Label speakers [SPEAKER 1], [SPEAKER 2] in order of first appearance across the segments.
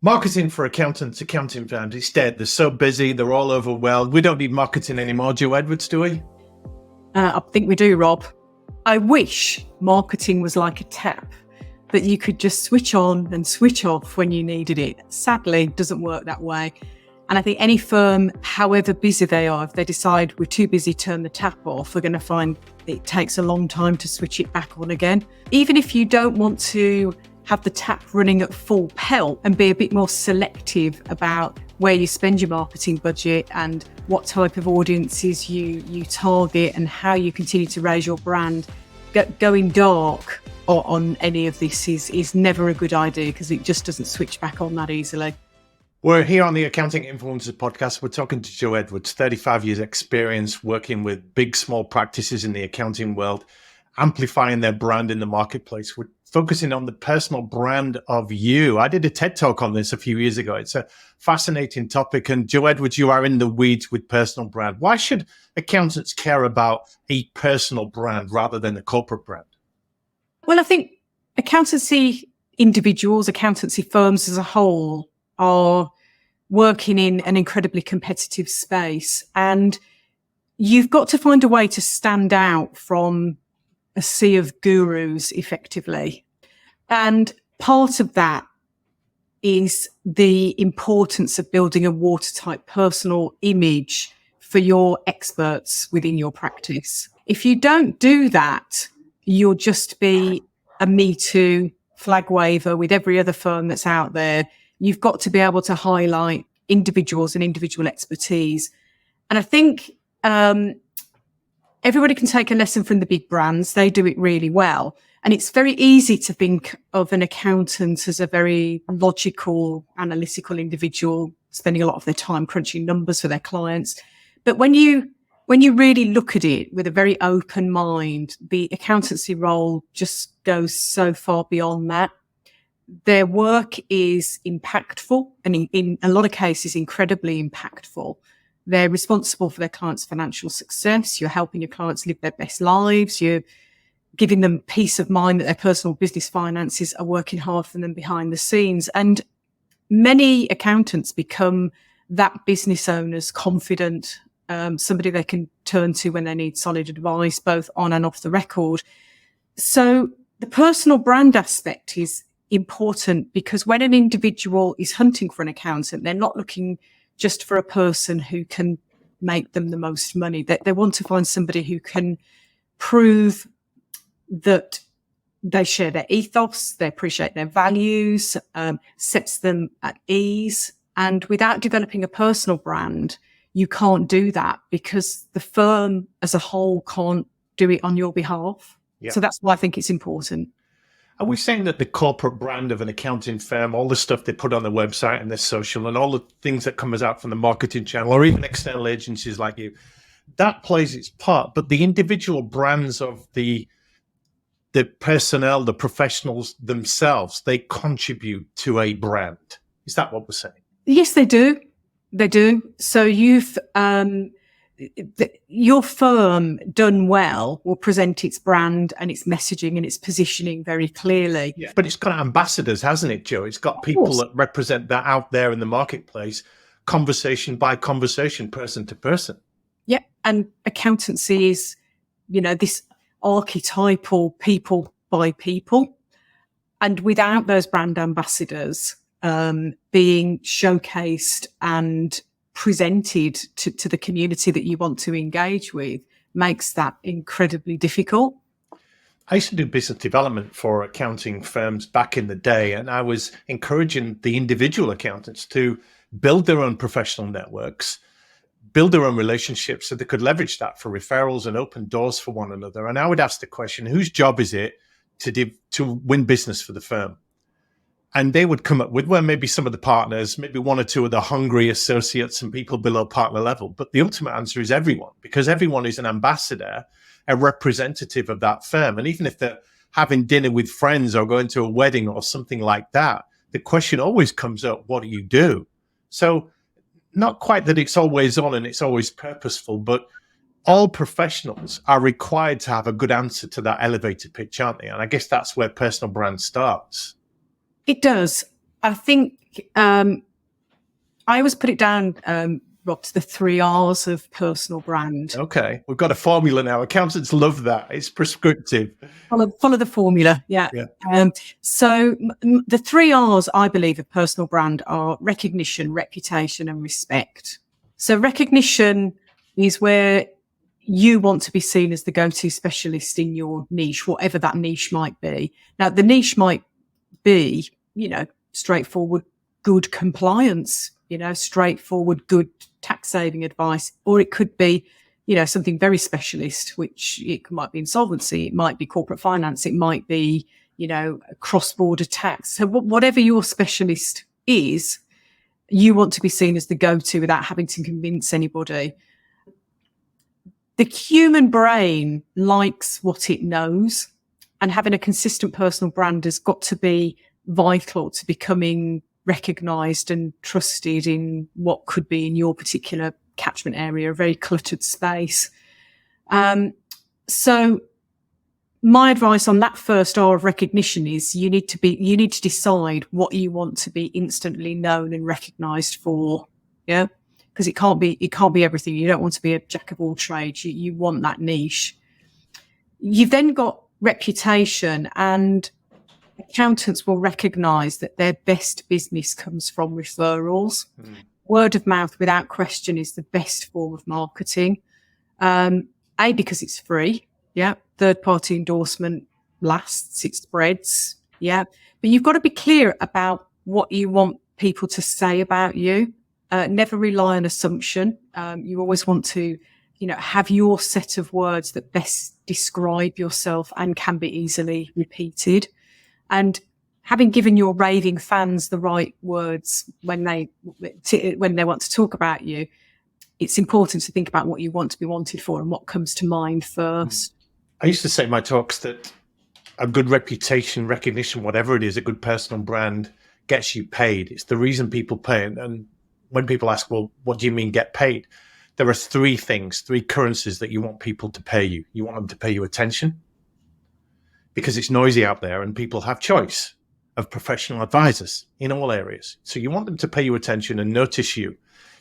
[SPEAKER 1] Marketing for accountants, accounting firms, it's dead. They're so busy. They're all overwhelmed. We don't need marketing anymore, Joe Edwards, do we?
[SPEAKER 2] I think we do, Rob. I wish marketing was like a tap that you could just switch on and switch off when you needed it. Sadly, it doesn't work that way. And I think any firm, however busy they are, if they decide we're too busy to turn the tap off, we're going to find it takes a long time to switch it back on again. Even if you don't want to have the tap running at full pelt and be a bit more selective about where you spend your marketing budget and what type of audiences you target and how you continue to raise your brand, going dark on any of this is never a good idea because it just doesn't switch back on that easily.
[SPEAKER 1] We're here on the Accounting Influencers podcast. We're talking to Joe Edwards, 35 years experience working with big, small practices in the accounting world, amplifying their brand in the marketplace. We're focusing on the personal brand of you. I did a TED talk on this a few years ago. It's a fascinating topic. And Joe Edwards, you are in the weeds with personal brand. Why should accountants care about a personal brand rather than a corporate brand?
[SPEAKER 2] Well, I think accountancy individuals, accountancy firms as a whole are working in an incredibly competitive space. And you've got to find a way to stand out from a sea of gurus effectively. And part of that is the importance of building a watertight personal image for your experts within your practice. If you don't do that, you'll just be a Me Too flag waver with every other firm that's out there. You've got to be able to highlight individuals and individual expertise. And I think everybody can take a lesson from the big brands. They do it really well. And it's very easy to think of an accountant as a very logical, analytical individual, spending a lot of their time crunching numbers for their clients. But when you really look at it with a very open mind, the accountancy role just goes so far beyond that. Their work is impactful and in a lot of cases, incredibly impactful. They're responsible for their clients' financial success. You're helping your clients live their best lives. You're giving them peace of mind that their personal business finances are working hard for them behind the scenes. And many accountants become that business owner's confidant, somebody they can turn to when they need solid advice, both on and off the record. So the personal brand aspect is important because when an individual is hunting for an accountant, they're not looking just for a person who can make them the most money. They want to find somebody who can prove that they share their ethos, they appreciate their values, sets them at ease. And without developing a personal brand, you can't do that because the firm as a whole can't do it on your behalf. Yep. So that's why I think it's important.
[SPEAKER 1] Are we saying that the corporate brand of an accounting firm, all the stuff they put on their website and their social and all the things that comes out from the marketing channel or even external agencies like you, that plays its part, but the individual brands of the personnel, the professionals themselves, they contribute to a brand. Is that what we're saying?
[SPEAKER 2] Yes, they do. They do. So your firm done well will present its brand and its messaging and its positioning very clearly.
[SPEAKER 1] Yeah. But it's got ambassadors, hasn't it, Joe? It's got people that represent that out there in the marketplace, conversation by conversation, person to person.
[SPEAKER 2] Yeah. And accountancy is, this archetypal people by people. And without those brand ambassadors being showcased and presented to the community that you want to engage with makes that incredibly difficult.
[SPEAKER 1] I used to do business development for accounting firms back in the day, and I was encouraging the individual accountants to build their own professional networks, build their own relationships so they could leverage that for referrals and open doors for one another. And I would ask the question, whose job is it to win business for the firm? And they would come up with, well, maybe some of the partners, maybe one or two of the hungry associates and people below partner level. But the ultimate answer is everyone, because everyone is an ambassador, a representative of that firm. And even if they're having dinner with friends or going to a wedding or something like that, the question always comes up, what do you do? So not quite that it's always on and it's always purposeful, but all professionals are required to have a good answer to that elevator pitch, aren't they? And I guess that's where personal brand starts.
[SPEAKER 2] It does. I think I always put it down, Rob, to the 3 R's of personal brand.
[SPEAKER 1] Okay, we've got a formula now. Accountants love that. It's prescriptive.
[SPEAKER 2] Follow the formula, yeah. So the 3 R's, I believe, of personal brand are recognition, reputation, and respect. So recognition is where you want to be seen as the go-to specialist in your niche, whatever that niche might be. Now, the niche might be, straightforward, good compliance, straightforward, good tax saving advice, or it could be, something very specialist, which it might be insolvency, it might be corporate finance, it might be, cross-border tax. So whatever your specialist is, you want to be seen as the go-to without having to convince anybody. The human brain likes what it knows, and having a consistent personal brand has got to be vital to becoming recognised and trusted in what could be in your particular catchment area, a very cluttered space. So my advice on that first R of recognition is you need to decide what you want to be instantly known and recognised for. Yeah. Because it can't be everything. You don't want to be a jack of all trades. You want that niche. You've then got reputation, and accountants will recognise that their best business comes from referrals. Word of mouth, without question, is the best form of marketing. Because it's free. Yeah. Third party endorsement lasts, it spreads. Yeah. But you've got to be clear about what you want people to say about you. Never rely on assumption. You always want to, have your set of words that best describe yourself and can be easily repeated. And having given your raving fans the right words when they want to talk about you, it's important to think about what you want to be wanted for and what comes to mind first.
[SPEAKER 1] I used to say in my talks that a good reputation, recognition, whatever it is, a good personal brand gets you paid. It's the reason people pay. And when people ask, well, what do you mean get paid? There are 3 currencies that you want people to pay you. You want them to pay you attention because it's noisy out there and people have choice of professional advisors in all areas. So you want them to pay you attention and notice you.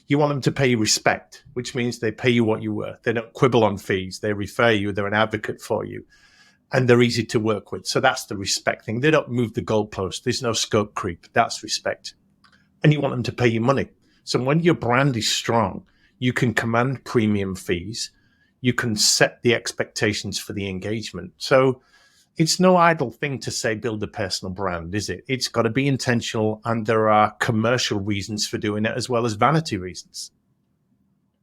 [SPEAKER 1] You want them to pay you respect, which means they pay you what you're worth. They don't quibble on fees. They refer you. They're an advocate for you. And they're easy to work with. So that's the respect thing. They don't move the goalpost. There's no scope creep. That's respect. And you want them to pay you money. So when your brand is strong, you can command premium fees. You can set the expectations for the engagement. So it's no idle thing to say build a personal brand, is it? It's got to be intentional, and there are commercial reasons for doing it as well as vanity reasons.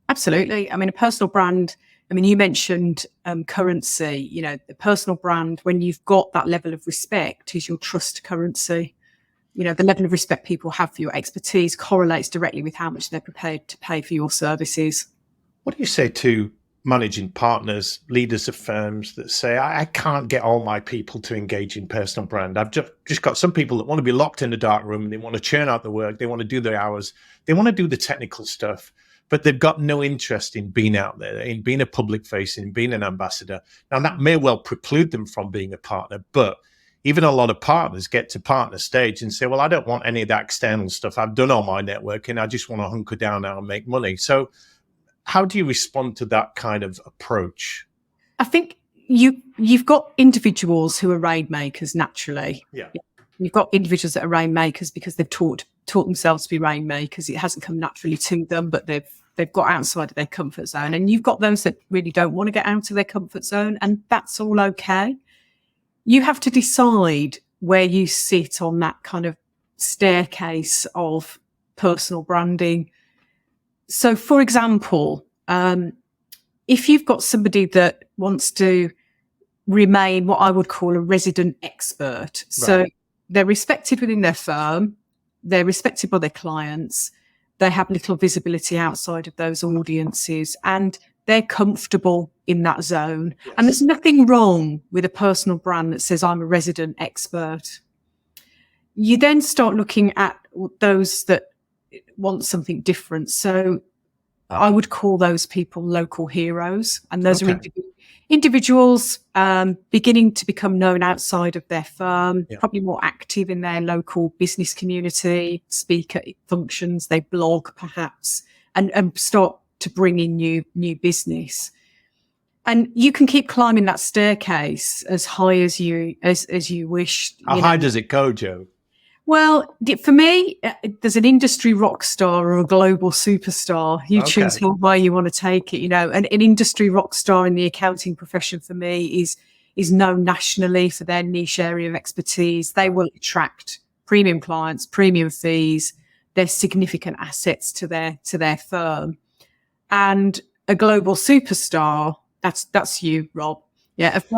[SPEAKER 2] Absolutely. I mean, a personal brand, you mentioned currency. The personal brand, when you've got that level of respect, is your trust currency. The level of respect people have for your expertise correlates directly with how much they're prepared to pay for your services.
[SPEAKER 1] What do you say to managing partners, leaders of firms that say, I can't get all my people to engage in personal brand. I've just got some people that want to be locked in a dark room and they want to churn out the work. They want to do their hours. They want to do the technical stuff, but they've got no interest in being out there, in being a public face, in being an ambassador. Now, that may well preclude them from being a partner, but even a lot of partners get to partner stage and say, well, I don't want any of that external stuff. I've done all my networking. I just want to hunker down now and make money. So how do you respond to that kind of approach?
[SPEAKER 2] I think you've got individuals who are rainmakers naturally.
[SPEAKER 1] Yeah.
[SPEAKER 2] You've got individuals that are rainmakers because they've taught themselves to be rainmakers. It hasn't come naturally to them, but they've got outside of their comfort zone. And you've got those that really don't want to get out of their comfort zone, and that's all okay. You have to decide where you sit on that kind of staircase of personal branding. So, for example, if you've got somebody that wants to remain what I would call a resident expert, so they're respected within their firm, they're respected by their clients, they have little visibility outside of those audiences, and they're comfortable in that zone. Yes. And there's nothing wrong with a personal brand that says, I'm a resident expert. You then start looking at those that want something different. So I would call those people local heroes. And those are Individuals beginning to become known outside of their firm,
[SPEAKER 1] Yeah.
[SPEAKER 2] probably more active in their local business community, speak at functions, they blog perhaps, and start to bring in new business. And you can keep climbing that staircase as high as you wish.
[SPEAKER 1] How high does it go, Joe?
[SPEAKER 2] Well, for me, there's an industry rock star or a global superstar. You choose where you want to take it, an industry rock star in the accounting profession for me is known nationally for their niche area of expertise. They will attract premium clients, premium fees. They're significant assets to their firm. And a global superstar, that's you, Rob. Yeah, have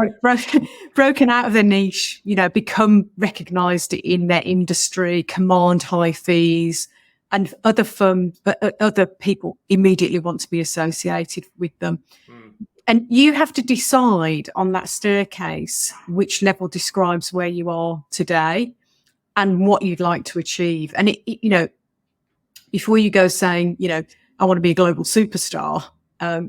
[SPEAKER 2] broken out of their niche, become recognised in their industry, command high fees, and other people immediately want to be associated with them. Mm. And you have to decide on that staircase which level describes where you are today and what you'd like to achieve. And before you go saying, I want to be a global superstar,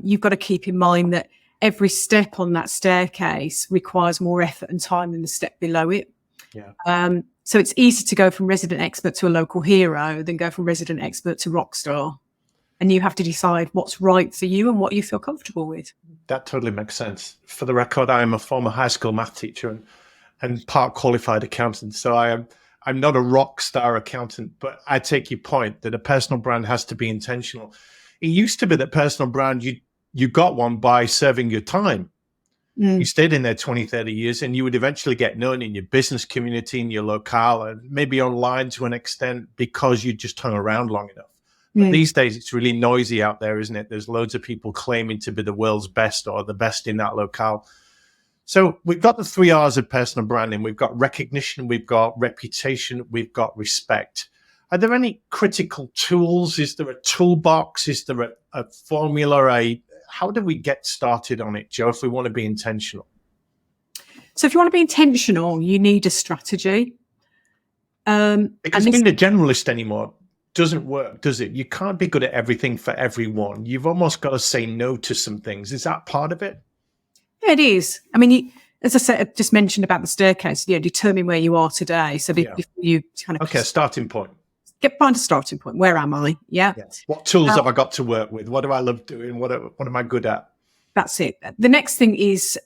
[SPEAKER 2] you've got to keep in mind that every step on that staircase requires more effort and time than the step below it. Yeah. So it's easy to go from resident expert to a local hero than go from resident expert to rock star. And you have to decide what's right for you and what you feel comfortable with.
[SPEAKER 1] That totally makes sense. For the record, I am a former high school math teacher and part qualified accountant. So I'm not a rock star accountant, but I take your point that a personal brand has to be intentional. It used to be that personal brand, you got one by serving your time. Mm. You stayed in there 20, 30 years and you would eventually get known in your business community, in your locale, and maybe online to an extent because you just hung around long enough. But these days, it's really noisy out there, isn't it? There's loads of people claiming to be the world's best or the best in that locale. So we've got the 3 R's of personal branding. We've got recognition, we've got reputation, we've got respect. Are there any critical tools? Is there a toolbox? Is there a formula? How do we get started on it, Joe, if we want to be intentional?
[SPEAKER 2] So if you want to be intentional, you need a strategy.
[SPEAKER 1] Because being a generalist anymore doesn't work, does it? You can't be good at everything for everyone. You've almost got to say no to some things. Is that part of it?
[SPEAKER 2] Yeah, it is. I mean, as I said, I just mentioned about the staircase, determine where you are today. So before you kind of...
[SPEAKER 1] Okay, a starting point.
[SPEAKER 2] Find a starting point. Where am I? Yeah.
[SPEAKER 1] Yes. What tools have I got to work with? What do I love doing? What am I good at?
[SPEAKER 2] That's it. The next thing is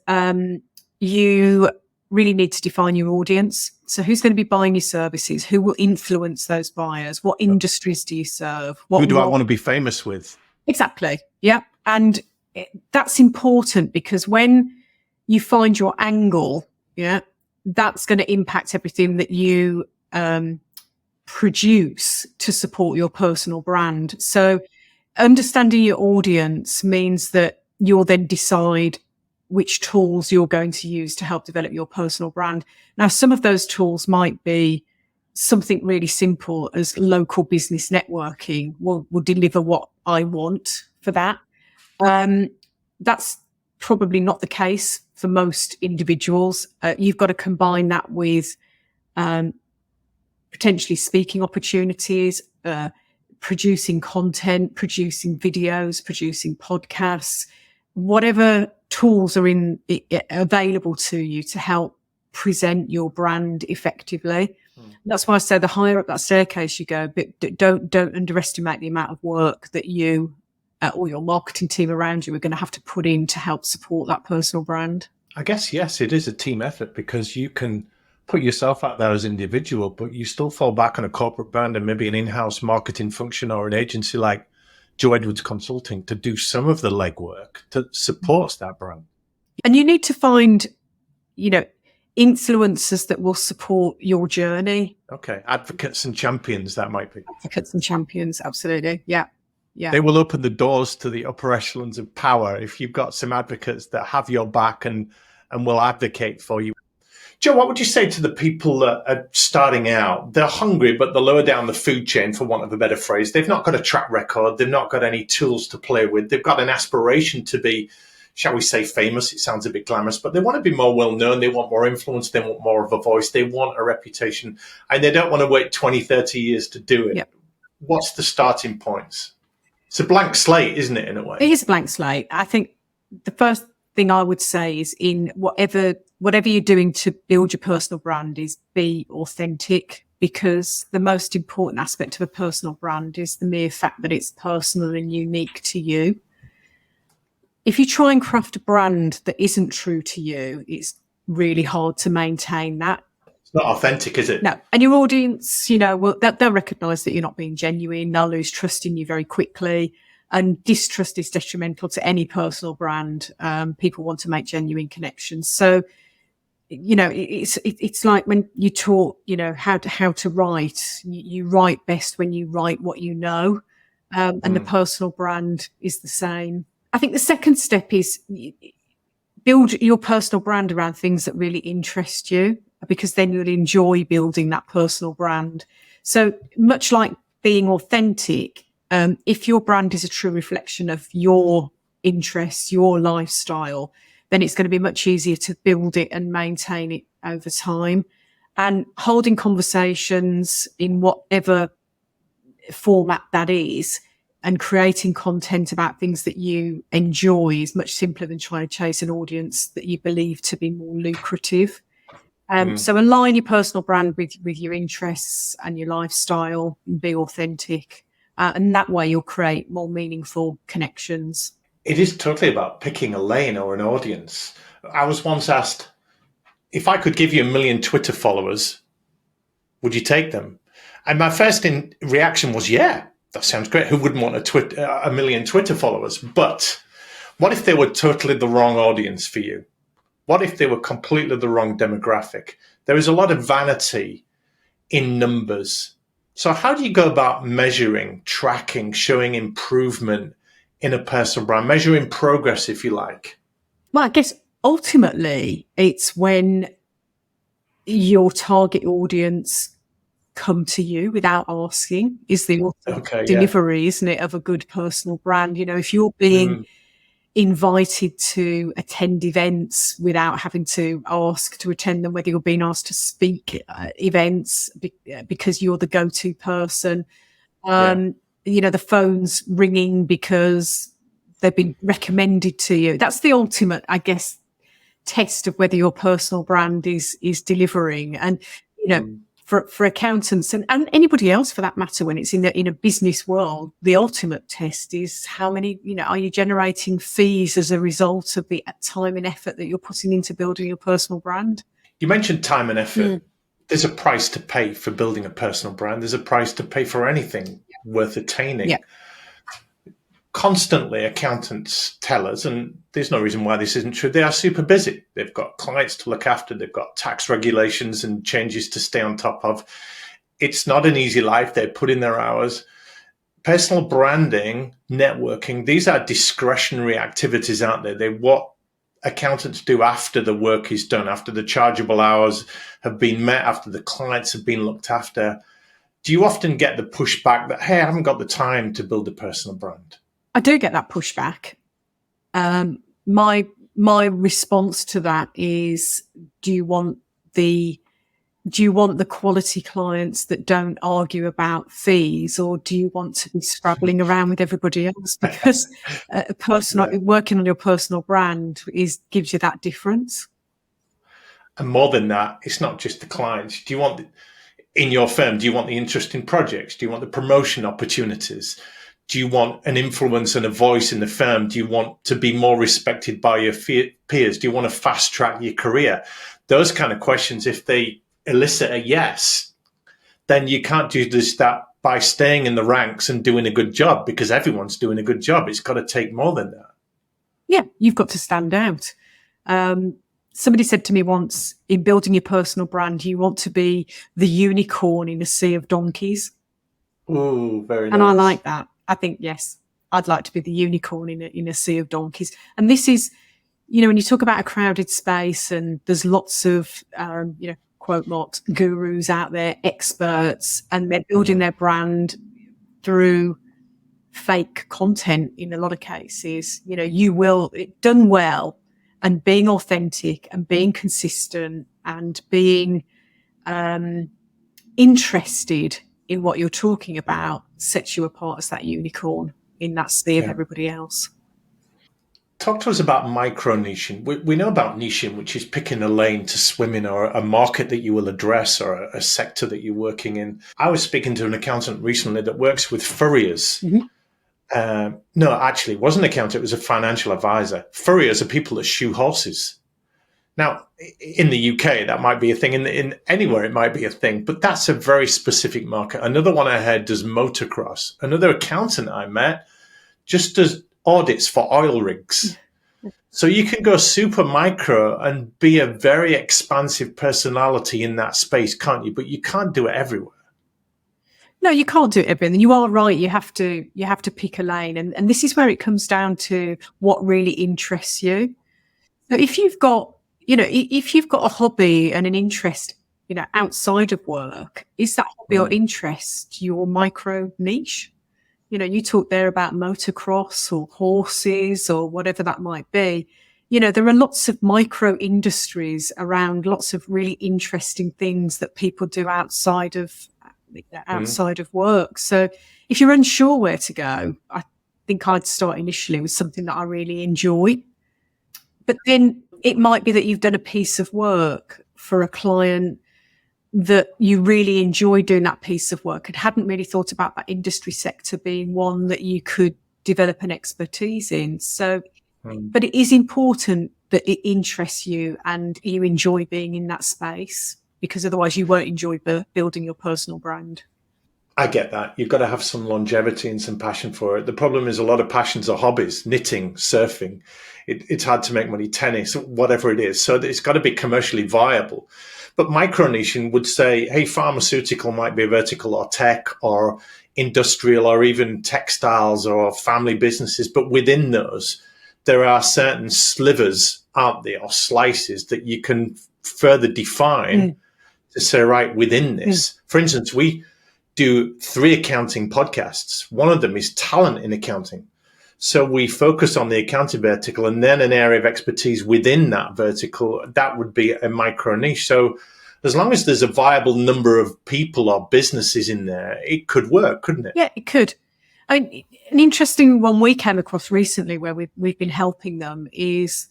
[SPEAKER 2] you really need to define your audience. So who's going to be buying your services? Who will influence those buyers? What industries do you serve?
[SPEAKER 1] Who do I want to be famous with?
[SPEAKER 2] Exactly. Yeah. And that's important because when you find your angle, that's going to impact everything that you produce to support your personal brand. So understanding your audience means that you'll then decide which tools you're going to use to help develop your personal brand. Now, some of those tools might be something really simple as local business networking will deliver what I want for that. That's probably not the case for most individuals. You've got to combine that with potentially speaking opportunities, producing content, producing videos, producing podcasts, whatever tools are available to you to help present your brand effectively. That's why I say the higher up that staircase you go, but don't underestimate the amount of work that you or your marketing team around you are going to have to put in to help support that personal brand.
[SPEAKER 1] I guess, yes, it is a team effort because you can put yourself out there as an individual, but you still fall back on a corporate brand and maybe an in-house marketing function or an agency like Joe Edwards Consulting to do some of the legwork that supports that brand.
[SPEAKER 2] And you need to find, influencers that will support your journey.
[SPEAKER 1] Okay. Advocates and champions, that might be.
[SPEAKER 2] Advocates and champions, absolutely. Yeah. Yeah.
[SPEAKER 1] They will open the doors to the upper echelons of power if you've got some advocates that have your back and will advocate for you. Joe, what would you say to the people that are starting out? They're hungry, but they're lower down the food chain, for want of a better phrase. They've not got a track record. They've not got any tools to play with. They've got an aspiration to be, shall we say, famous. It sounds a bit glamorous, but they want to be more well-known. They want more influence. They want more of a voice. They want a reputation, and they don't want to wait 20, 30 years to do it. Yep. What's the starting points? It's a blank slate, isn't it, in a way?
[SPEAKER 2] It is a blank slate. I think the thing I would say is in whatever you're doing to build your personal brand is be authentic, because the most important aspect of a personal brand is the mere fact that it's personal and unique to you. If you try and craft a brand that isn't true to you, it's really hard to maintain that.
[SPEAKER 1] It's not authentic, is it?
[SPEAKER 2] No. And your audience, they'll recognise that you're not being genuine. They'll lose trust in you very quickly. And distrust is detrimental to any personal brand. People want to make genuine connections. So, it's like when you taught, how to write. You write best when you write what you know. And the personal brand is the same. I think the second step is build your personal brand around things that really interest you, because then you'll enjoy building that personal brand. So much like being authentic, if your brand is a true reflection of your interests, your lifestyle, then it's going to be much easier to build it and maintain it over time. And holding conversations in whatever format that is, and creating content about things that you enjoy is much simpler than trying to chase an audience that you believe to be more lucrative. So align your personal brand with your interests and your lifestyle, and be authentic. And that way you'll create more meaningful connections.
[SPEAKER 1] It is totally about picking a lane or an audience. I was once asked, if I could give you 1 million Twitter followers, would you take them? And my first reaction was, yeah, that sounds great. Who wouldn't want 1 million Twitter followers? But what if they were totally the wrong audience for you? What if they were completely the wrong demographic? There is a lot of vanity in numbers. So how do you go about measuring, tracking, showing improvement in a personal brand, measuring progress, if you like?
[SPEAKER 2] Well, I guess ultimately it's when your target audience come to you without asking is the delivery, isn't it, of a good personal brand. If you're being invited to attend events without having to ask to attend them, whether you're being asked to speak at events because you're the go-to person, the phone's ringing because they've been recommended to you. That's the ultimate, I guess, test of whether your personal brand is delivering. And, for accountants and anybody else for that matter, when it's in a business world, the ultimate test is how many, are you generating fees as a result of the time and effort that you're putting into building your personal brand?
[SPEAKER 1] You mentioned time and effort. There's a price to pay for building a personal brand. There's a price to pay for anything worth attaining.
[SPEAKER 2] Yeah.
[SPEAKER 1] Constantly, accountants tell us, and there's no reason why this isn't true, they are super busy. They've got clients to look after. They've got tax regulations and changes to stay on top of. It's not an easy life. They put in their hours. Personal branding, networking, these are discretionary activities, aren't they? They're what accountants do after the work is done, after the chargeable hours have been met, after the clients have been looked after. Do you often get the pushback that, hey, I haven't got the time to build a personal brand?
[SPEAKER 2] I do get that pushback. My response to that is, do you want the quality clients that don't argue about fees, or do you want to be scrabbling around with everybody else? Because working on your personal brand gives you that difference.
[SPEAKER 1] And more than that, it's not just the clients. In your firm, do you want the interesting projects? Do you want the promotion opportunities? Do you want an influence and a voice in the firm? Do you want to be more respected by your peers? Do you want to fast track your career? Those kind of questions, if they elicit a yes, then you can't do that by staying in the ranks and doing a good job, because everyone's doing a good job. It's got to take more than that.
[SPEAKER 2] Yeah, you've got to stand out. Somebody said to me once, in building your personal brand, you want to be the unicorn in a sea of donkeys.
[SPEAKER 1] Ooh, very nice.
[SPEAKER 2] And I like that. I think, yes, I'd like to be the unicorn in a sea of donkeys. And this is, when you talk about a crowded space and there's lots of, quote marks, gurus out there, experts, and they're building their brand through fake content in a lot of cases, you will, done well, and being authentic and being consistent and being interested in what you're talking about sets you apart as that unicorn in that sea of everybody else.
[SPEAKER 1] Talk to us about micro-niching. We know about niching, which is picking a lane to swim in, or a market that you will address, or a sector that you're working in. I was speaking to an accountant recently that works with furriers. No, actually, it wasn't an accountant. It was a financial advisor. Furriers are people that shoe horses. Now, in the UK, that might be a thing. In anywhere, it might be a thing. But that's a very specific market. Another one I heard does motocross. Another accountant I met just does audits for oil rigs. So you can go super micro and be a very expansive personality in that space, can't you? But you can't do it everywhere.
[SPEAKER 2] No, you can't do it everything. You are right. You have to pick a lane. And this is where it comes down to what really interests you. So if you've got a hobby and an interest, outside of work, is that hobby or interest your micro niche? You talked there about motocross or horses or whatever that might be. There are lots of micro industries around lots of really interesting things that people do outside of work. So if you're unsure where to go, I think I'd start initially with something that I really enjoy. But then it might be that you've done a piece of work for a client that you really enjoy doing that piece of work and hadn't really thought about that industry sector being one that you could develop an expertise in. So, but it is important that it interests you and you enjoy being in that space, because otherwise you won't enjoy building your personal brand.
[SPEAKER 1] I get that. You've got to have some longevity and some passion for it. The problem is a lot of passions are hobbies, knitting, surfing. It's hard to make money, tennis, whatever it is. So it's got to be commercially viable. But micro-niching would say, hey, pharmaceutical might be a vertical, or tech, or industrial, or even textiles, or family businesses. But within those, there are certain slivers, aren't there, or slices that you can further define to say, right, within this. For instance, we do 3 accounting podcasts. One of them is talent in accounting. So we focus on the accounting vertical, and then an area of expertise within that vertical, that would be a micro niche. So as long as there's a viable number of people or businesses in there, it could work, couldn't it?
[SPEAKER 2] Yeah, it could. An interesting one we came across recently where we've been helping them is,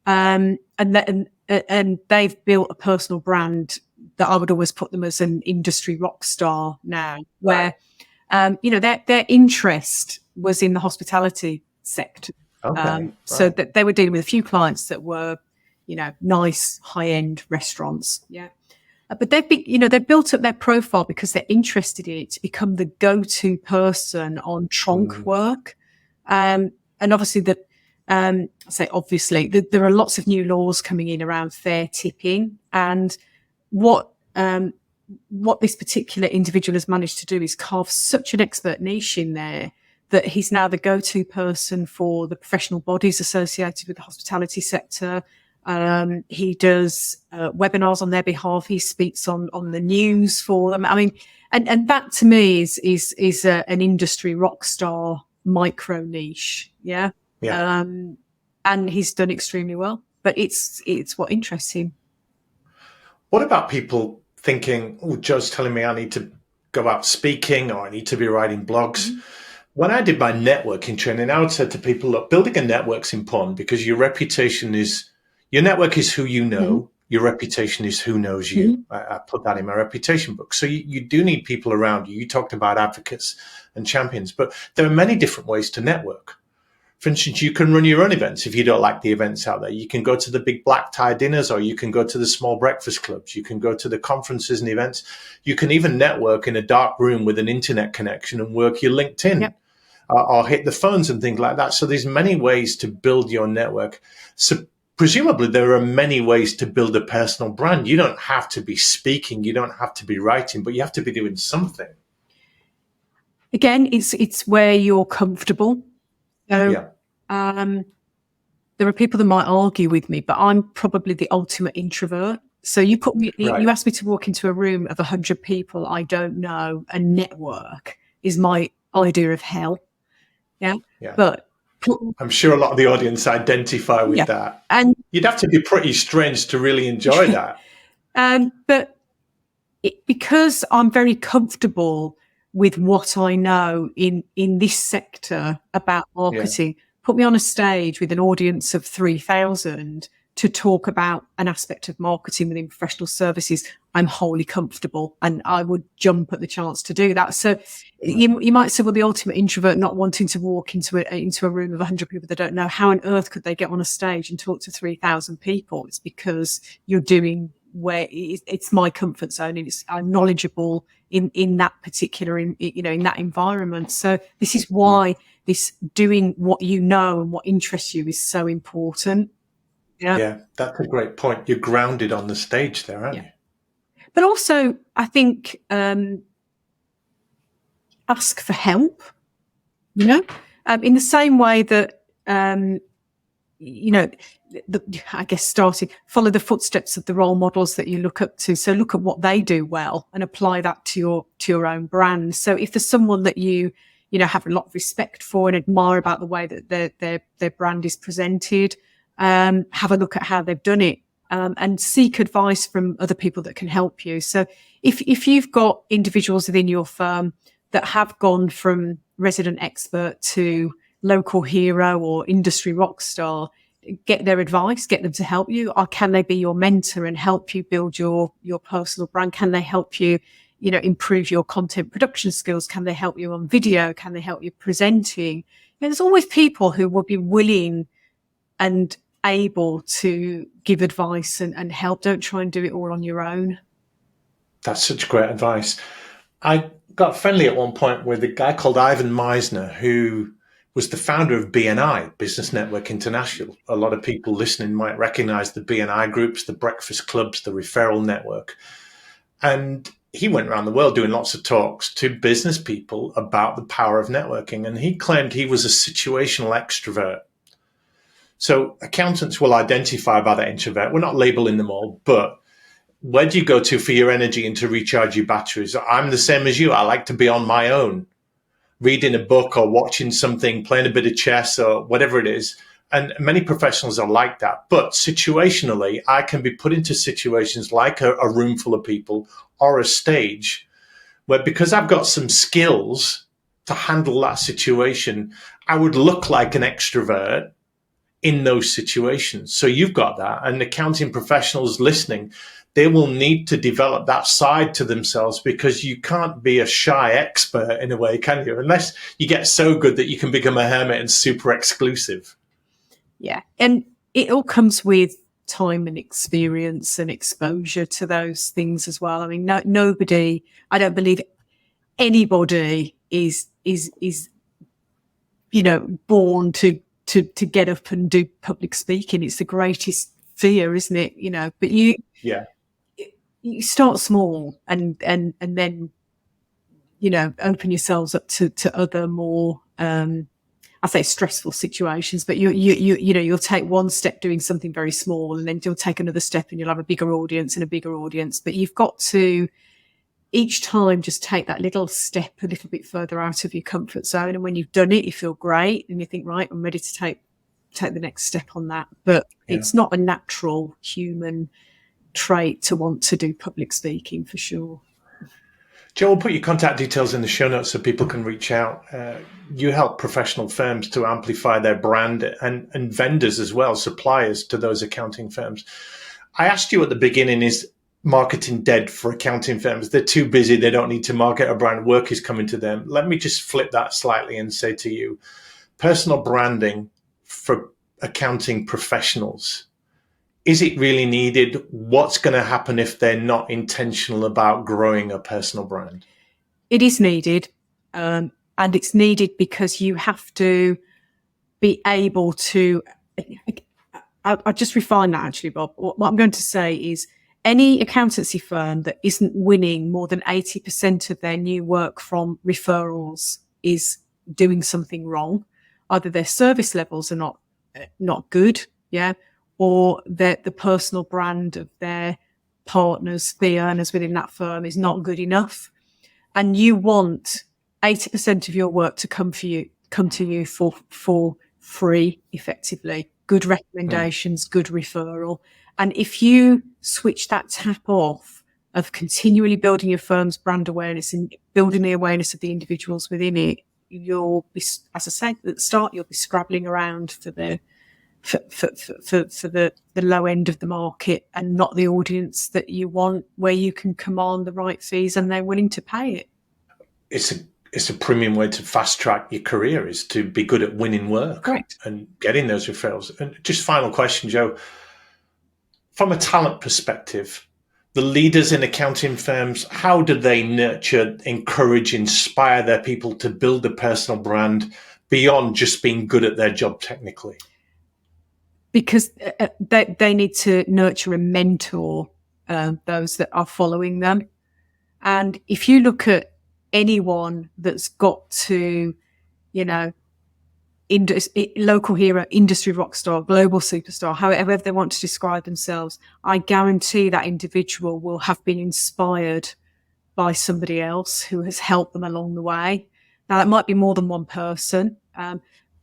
[SPEAKER 2] and they've built a personal brand that I would always put them as an industry rock star now, where, their interest was in the hospitality sector. So that they were dealing with a few clients that were, nice high-end restaurants. Yeah. But they've built up their profile because they're interested in it to become the go-to person on trunk work. And obviously there are lots of new laws coming in around fair tipping, and what this particular individual has managed to do is carve such an expert niche in there that he's now the go-to person for the professional bodies associated with the hospitality sector. He does webinars on their behalf. He speaks on the news for them. I mean, and that to me is an industry rock star micro niche. Yeah. And he's done extremely well, but it's what interests him.
[SPEAKER 1] What about people thinking, oh, Joe's telling me I need to go out speaking, or I need to be writing blogs? When I did my networking training, I would say to people, look, building a network's important because your network is who you know. Your reputation is who knows you. I put that in my reputation book. So you do need people around you. You talked about advocates and champions, but there are many different ways to network. For instance, you can run your own events if you don't like the events out there. You can go to the big black tie dinners, or you can go to the small breakfast clubs. You can go to the conferences and events. You can even network in a dark room with an internet connection and work your LinkedIn or hit the phones and things like that. So there's many ways to build your network. So presumably there are many ways to build a personal brand. You don't have to be speaking. You don't have to be writing, but you have to be doing something.
[SPEAKER 2] Again, it's where you're comfortable. So, there are people that might argue with me, but I'm probably the ultimate introvert. So you asked me to walk into a room of 100 people I don't know and network is my idea of hell. Yeah. But
[SPEAKER 1] I'm sure a lot of the audience identify with that. And you'd have to be pretty strange to really enjoy that.
[SPEAKER 2] But because I'm very comfortable with what I know in this sector about marketing, put me on a stage with an audience of 3,000 to talk about an aspect of marketing within professional services, I'm wholly comfortable and I would jump at the chance to do that. So you might say, well, the ultimate introvert not wanting to walk into a room of 100 people they don't know, how on earth could they get on a stage and talk to 3,000 people? It's because you're doing where it's my comfort zone and I'm knowledgeable in that particular, in that environment. So this is why this doing what you know and what interests you is so important.
[SPEAKER 1] Yeah, that's a great point. You're grounded on the stage there, aren't you?
[SPEAKER 2] But also, I think ask for help, in the same way that, I guess follow the footsteps of the role models that you look up to. So look at what they do well and apply that to your own brand. So if there's someone that you have a lot of respect for and admire about the way that their brand is presented, have a look at how they've done it, and seek advice from other people that can help you. So if you've got individuals within your firm that have gone from resident expert to local hero or industry rock star, get their advice, get them to help you. Or can they be your mentor and help you build your personal brand? Can they help you, improve your content production skills? Can they help you on video? Can they help you presenting? There's always people who will be willing and able to give advice and help. Don't try and do it all on your own.
[SPEAKER 1] That's such great advice. I got friendly at one point with a guy called Ivan Meisner, who was the founder of BNI, Business Network International. A lot of people listening might recognize the BNI groups, the breakfast clubs, the referral network. And he went around the world doing lots of talks to business people about the power of networking. And he claimed he was a situational extrovert. So accountants will identify by that introvert. We're not labeling them all, but where do you go to for your energy and to recharge your batteries? I'm the same as you. I like to be on my own, reading a book or watching something, playing a bit of chess or whatever it is. And many professionals are like that. But situationally, I can be put into situations like a room full of people or a stage where, because I've got some skills to handle that situation, I would look like an extrovert in those situations. So you've got that. And accounting professionals listening, they will need to develop that side to themselves, because you can't be a shy expert in a way, can you? Unless you get so good that you can become a hermit and super exclusive.
[SPEAKER 2] Yeah. And it all comes with time and experience and exposure to those things as well. I mean, nobody, I don't believe anybody is born to get up and do public speaking. It's the greatest fear, isn't it? But you start small and then, open yourselves up to other more, I say stressful situations, but you'll take one step doing something very small, and then you'll take another step and you'll have a bigger audience and a bigger audience. But you've got to each time just take that little step a little bit further out of your comfort zone. And when you've done it, you feel great and you think, right, I'm ready to take the next step on that. But it's not a natural human trait to want to do public speaking, for sure.
[SPEAKER 1] Joe, we'll put your contact details in the show notes so people can reach out. You help professional firms to amplify their brand and vendors as well, suppliers to those accounting firms. I asked you at the beginning, is marketing dead for accounting firms? They're too busy. They don't need to market a brand. Work is coming to them. Let me just flip that slightly and say to you, personal branding for accounting professionals, is it really needed? What's going to happen if they're not intentional about growing a personal brand?
[SPEAKER 2] It is needed. And it's needed because you have to be able to, I'll just refine that actually, Bob. What I'm going to say is any accountancy firm that isn't winning more than 80% of their new work from referrals is doing something wrong. Either their service levels are not good, or that the personal brand of their partners, fee earners within that firm, is not good enough. And you want 80% of your work to come to you for free, effectively. Good recommendations, good referral. And if you switch that tap off of continually building your firm's brand awareness and building the awareness of the individuals within it, you'll be, as I said at the start, you'll be scrabbling around for the low end of the market and not the audience that you want, where you can command the right fees and they're willing to pay it.
[SPEAKER 1] It's a premium way to fast track your career, is to be good at winning work.
[SPEAKER 2] Correct.
[SPEAKER 1] And getting those referrals. And just final question, Joe, from a talent perspective, the leaders in accounting firms, how do they nurture, encourage, inspire their people to build a personal brand beyond just being good at their job technically?
[SPEAKER 2] Because they need to nurture and mentor those that are following them. And if you look at anyone that's got to, local hero, industry rock star, global superstar, however they want to describe themselves, I guarantee that individual will have been inspired by somebody else who has helped them along the way. Now, that might be more than one person,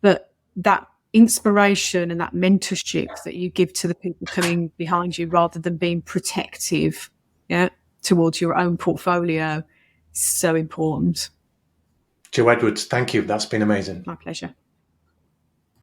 [SPEAKER 2] but that inspiration and that mentorship that you give to the people coming behind you, rather than being protective, towards your own portfolio, is so important.
[SPEAKER 1] Joe Edwards, thank you. That's been amazing.
[SPEAKER 2] My pleasure.